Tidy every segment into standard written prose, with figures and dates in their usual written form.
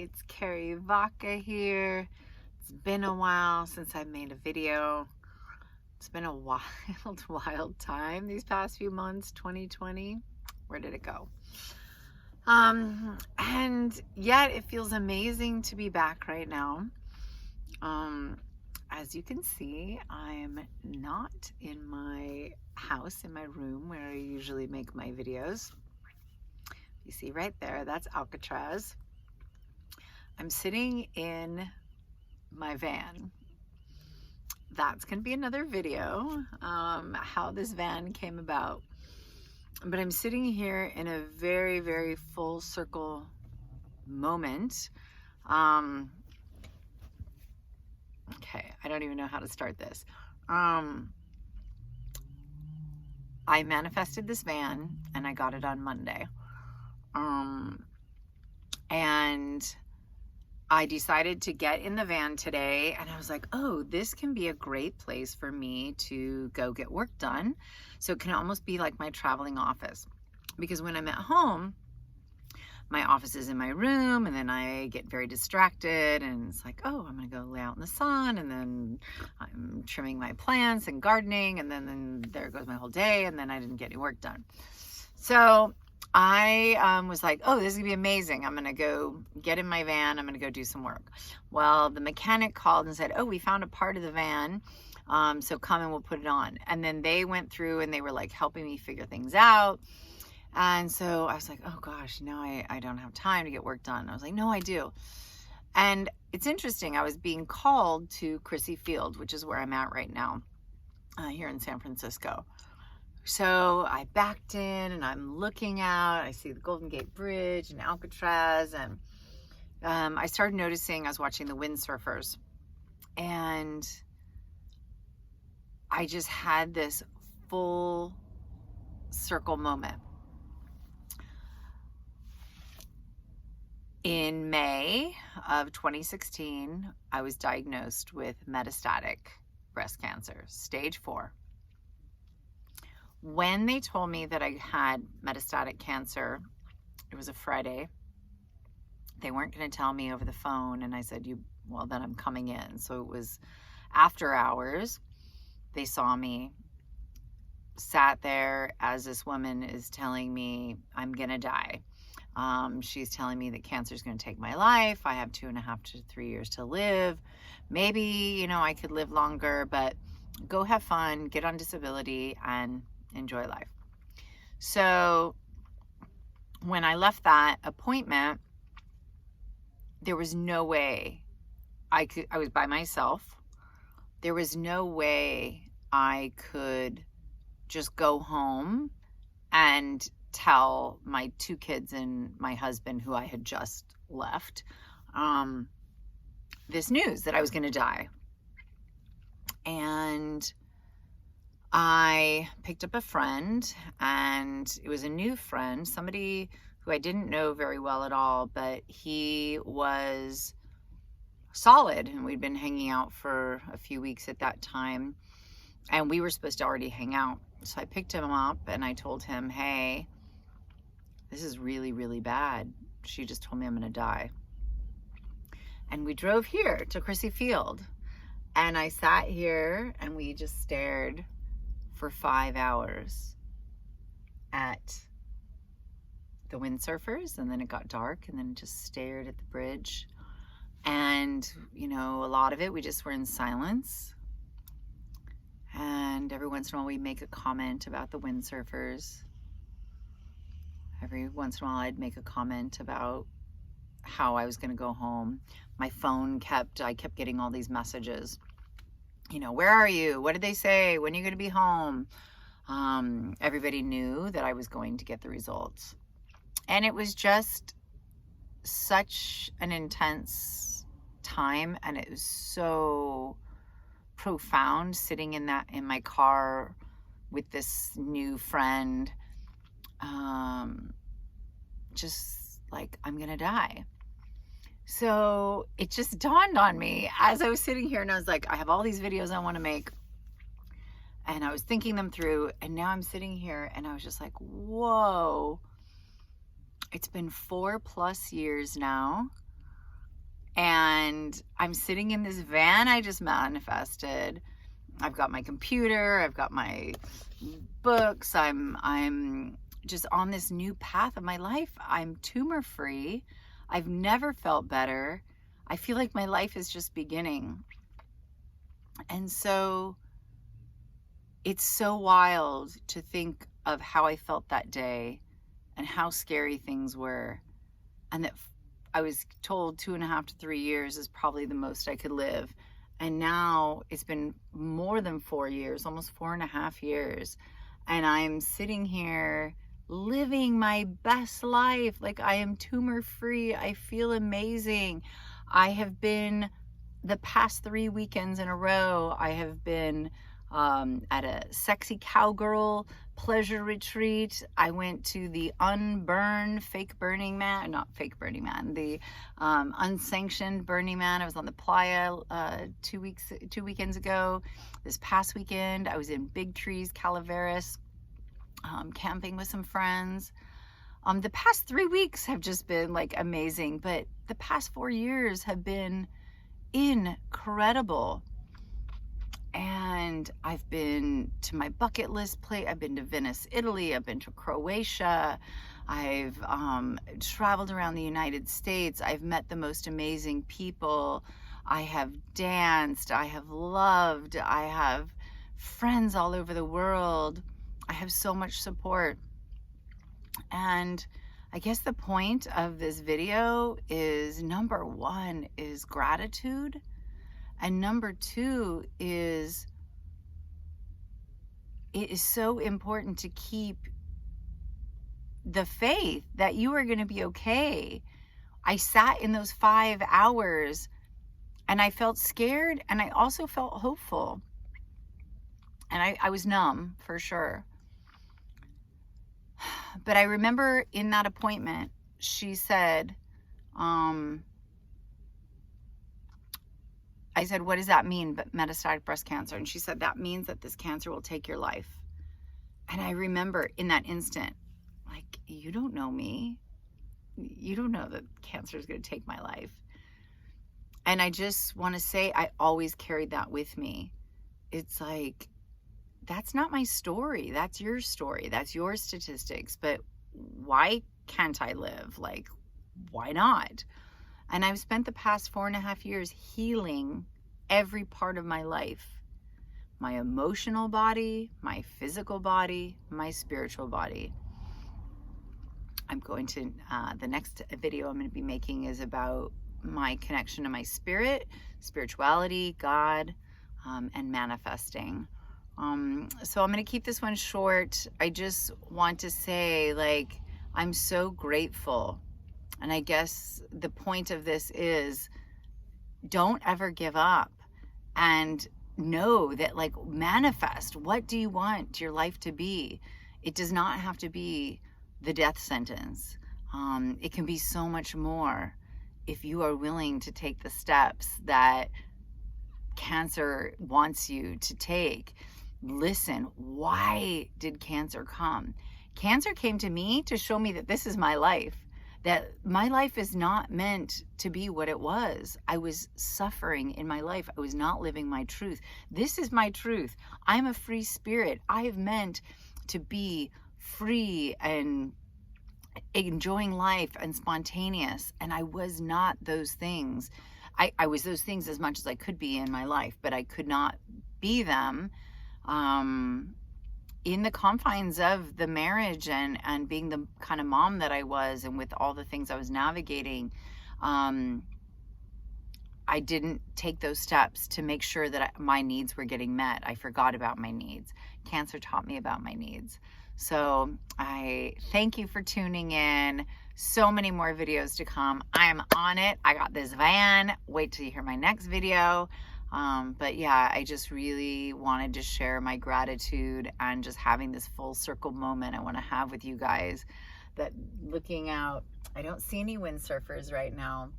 It's Carrie Vaca here. It's been a while since I made a video. It's been a wild time these past few months. 2020, where did it go? And yet it feels amazing to be back right now. As you can see, I'm not in my house, in my room where I usually make my videos. You see right there, that's Alcatraz. I'm sitting in my van. That's going to be another video, how this van came about. But I'm sitting here in a very, very full circle moment. Okay, I don't even know how to start this. I manifested this van and I got it on Monday. And I decided to get in the van today and I was like, oh, this can be a great place for me to go get work done. So it can almost be like my traveling office, because when I'm at home, my office is in my room and then I get very distracted and it's like, oh, I'm gonna go lay out in the sun and then I'm trimming my plants and gardening and then there goes my whole day and then I didn't get any work done. So I was like, oh, this is gonna be amazing. I'm gonna go get in my van. I'm gonna go do some work. Well, the mechanic called and said, oh, we found a part of the van. So come and we'll put it on. And then they went through and they were like helping me figure things out. And so I was like, oh gosh, no, I don't have time to get work done. I was like, no, I do. And it's interesting. I was being called to Crissy Field, which is where I'm at right now, here in San Francisco. So I backed in and I'm looking out. I see the Golden Gate Bridge and Alcatraz. And I started noticing, I was watching the windsurfers. And I just had this full circle moment. In May of 2016, I was diagnosed with metastatic breast cancer, stage 4. When they told me that I had metastatic cancer, it was a Friday. They weren't going to tell me over the phone. And I said, well, then I'm coming in. So it was after hours. They saw me, sat there as this woman is telling me I'm going to die. She's telling me that cancer is going to take my life. I have 2.5 to 3 years to live. Maybe, I could live longer, but go have fun, get on disability, and enjoy life. So when I left that appointment, there was no way I was by myself. There was no way I could just go home and tell my 2 kids and my husband, who I had just left, this news that I was going to die. And I picked up a friend, and it was a new friend, somebody who I didn't know very well at all, but he was solid, and we'd been hanging out for a few weeks at that time, and we were supposed to already hang out. So I picked him up and I told him, hey, this is really, really bad. She just told me I'm gonna die. And we drove here to Crissy Field, and I sat here and we just stared for 5 hours at the windsurfers, and then it got dark, and then just stared at the bridge. And, a lot of it, we just were in silence. And every once in a while, we'd make a comment about the windsurfers. Every once in a while, I'd make a comment about how I was going to go home. My phone I kept getting all these messages. Where are you? What did they say? When are you going to be home? Everybody knew that I was going to get the results. And it was just such an intense time, and it was so profound sitting in my car with this new friend, just like, I'm gonna die. So it just dawned on me as I was sitting here, and I was like, I have all these videos I want to make, and I was thinking them through, and now I'm sitting here and I was just like, whoa, it's been 4+ years now And I'm sitting in this van I just manifested. I've got my computer, I've got my books, I'm just on this new path of my life. I'm tumor free. I've never felt better. I feel like my life is just beginning. And so it's so wild to think of how I felt that day and how scary things were. And that I was told 2.5 to 3 years is probably the most I could live. And now it's been more than 4 years, almost 4.5 years. And I'm sitting here living my best life. Like, I am tumor free. I feel amazing. I have been, the past 3 weekends in a row, I have been at a sexy cowgirl pleasure retreat. I went to the unburned fake Burning Man, not fake Burning Man, the unsanctioned Burning Man. I was on the playa 2 weekends ago. This past weekend, I was in Big Trees, Calaveras, camping with some friends. The past 3 weeks have just been like amazing, but the past 4 years have been incredible. And I've been to my bucket list place. I've been to Venice, Italy. I've been to Croatia. I've traveled around the United States. I've met the most amazing people. I have danced. I have loved. I have friends all over the world. I have so much support. And I guess the point of this video is, number one is gratitude. And number two is, it is so important to keep the faith that you are going to be okay. I sat in those 5 hours and I felt scared, and I also felt hopeful. And I was numb for sure. But I remember in that appointment, she said, I said, what does that mean, but metastatic breast cancer? And she said, that means that this cancer will take your life. And I remember in that instant, like, you don't know me. You don't know that cancer is going to take my life. And I just want to say, I always carried that with me. It's like, that's not my story. That's your story. That's your statistics. But why can't I live? Like, why not? And I've spent the past 4.5 years healing every part of my life. My emotional body, my physical body, my spiritual body. I'm going to, the next video I'm going to be making is about my connection to my spirit, spirituality, God, and manifesting. So I'm going to keep this one short. I just want to say, like, I'm so grateful. And I guess the point of this is, don't ever give up, and know that, like, manifest. What do you want your life to be? It does not have to be the death sentence. It can be so much more if you are willing to take the steps that cancer wants you to take. Listen, why did cancer come? Cancer came to me to show me that this is my life. That my life is not meant to be what it was. I was suffering in my life. I was not living my truth. This is my truth. I'm a free spirit. I have meant to be free and enjoying life and spontaneous. And I was not those things. I was those things as much as I could be in my life, but I could not be them in the confines of the marriage and being the kind of mom that I was, and with all the things I was navigating. I didn't take those steps to make sure that my needs were getting met. I forgot about my needs. Cancer taught me about my needs. So I thank you for tuning in. So many more videos to come. I am on it. I got this van. Wait till you hear my next video. But yeah, I just really wanted to share my gratitude and just having this full circle moment I want to have with you guys. That looking out, I don't see any windsurfers right now,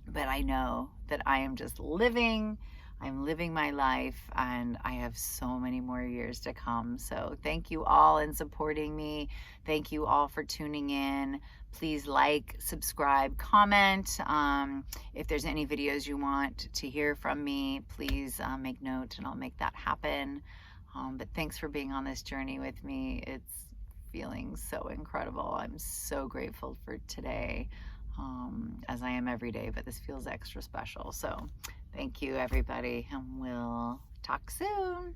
but I know that I am just living. I'm living my life, and I have so many more years to come. So thank you all in supporting me. Thank you all for tuning in. Please like, subscribe, comment. If there's any videos you want to hear from me, please make note and I'll make that happen. But thanks for being on this journey with me. It's feeling so incredible. I'm so grateful for today, as I am every day, but this feels extra special. So thank you, everybody, and we'll talk soon.